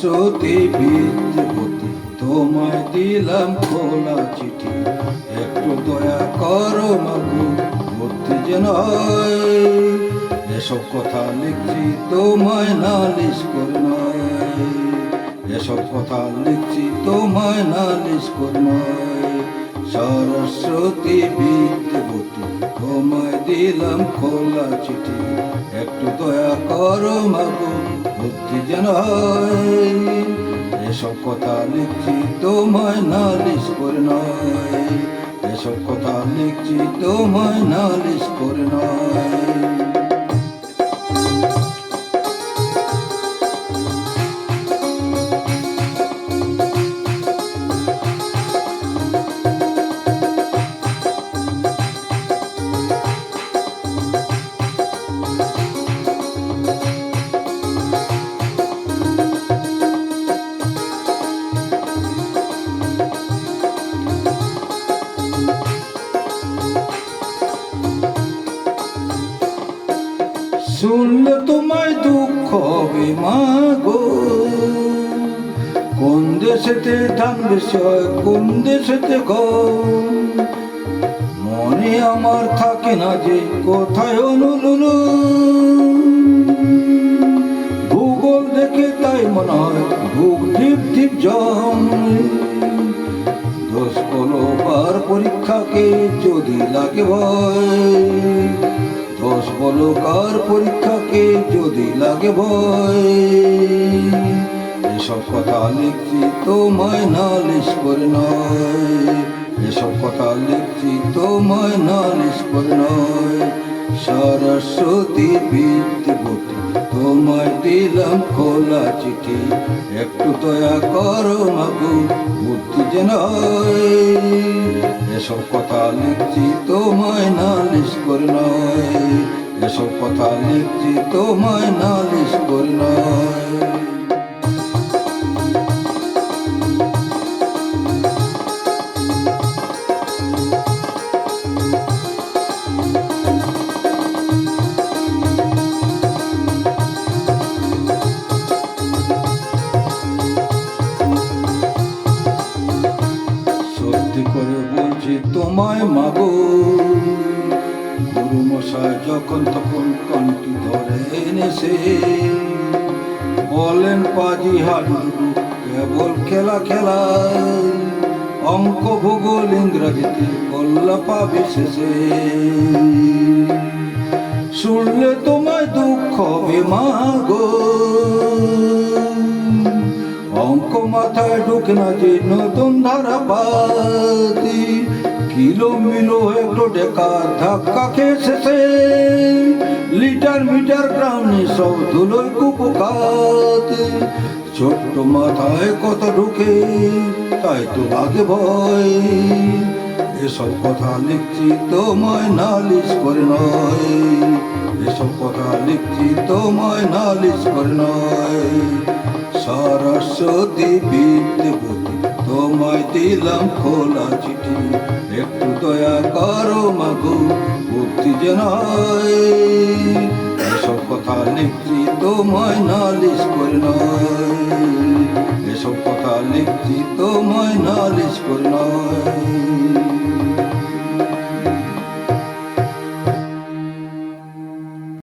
সরস্বতী বিদ্যাপতি তোমায় দিলাম খোলা চিঠি, একটু দয়া করো মাগো ভর্তি যেন হয়। এসব কথা লিখছি তোমায় নালিশ করে নয়, এসব কথা লিখছি তোমায় নালিশ করে নয়। সরস্বতী বিদ্যাপতি তোমায় দিলাম খোলা চিঠি, একটু দয়া করো মাগো ভর্তি যেন হয়। এসব কথা লিখছি তোমায় নালিশ করে নয়, এসব কথা লিখছি তোমায় নালিশ করে নয়। শুনলে তোমায় দুঃখ হবে মাগো, কোন দেশেতে ধান বেশি হয় কোন দেশেতে গম। মনে আমার থাকে না যে কোথায় অনুলুলু, ভূগোল দেখে তাই মনে হয় ভূগ ঢিপ ঢিপ জম। দোষ বলো বার পরীক্ষাকে যদি লাগে ভয়, দোষ বলো কার পরীক্ষাকে যদি লাগে ভয়। এসব কথা লিখছি তোমায় নালিশ করে নয়, এসব কথা লিখছি তোমায় নালিশ করে নয়। সরস্বতী বিদ্যাপতি তোমায় দিলাম খোলা চিঠি, একটু দয়া করো মাগো বুদ্ধি যেন হয়। এসব কথা লিখছি তোমায় নালিশ করে নয়, এসব কথা লিখছি তোমায় নালিশ করে নয়। সত্যি করে বলছি তোমায় মাগো, গুরু মশাই যখন তখন কণ্ঠি ধরে এনেছে, বলেন পাজি হাডুডু কেবল খেলা খেলা, অঙ্ক ভূগোল ইংরাজিতে কল্লা পাবে শেষে। শুনলে তোমায় দুঃখ হবে মাগো, অঙ্ক মাথায় ঢুকে না যে নতুন ধারা পাতি, কিলো মিলো একটু ডেকা ধাক্কা খেয়ে শেষে। লিটার মিটার গ্রামে সব ধুলোয় কুপকাতে, ছোট্ট মাথায় কত ঢুকে তাই তো লাগে ভয়। এসব কথা লিখছি তোমায় নালিশ করে নয়, এসব কথা লিখছি তোমায় নালিশ করে নয়। সরস্বতী বিদ্যাপতি তোমায় দিলাম খোলা চিঠি, একটু দয়া করো মাগো বুদ্ধি যেন হয়। এসব কথা লিখছি তোমায় নালিশ করে নয়, এসব কথা লিখছি তোমায় নালিশ করে নয়।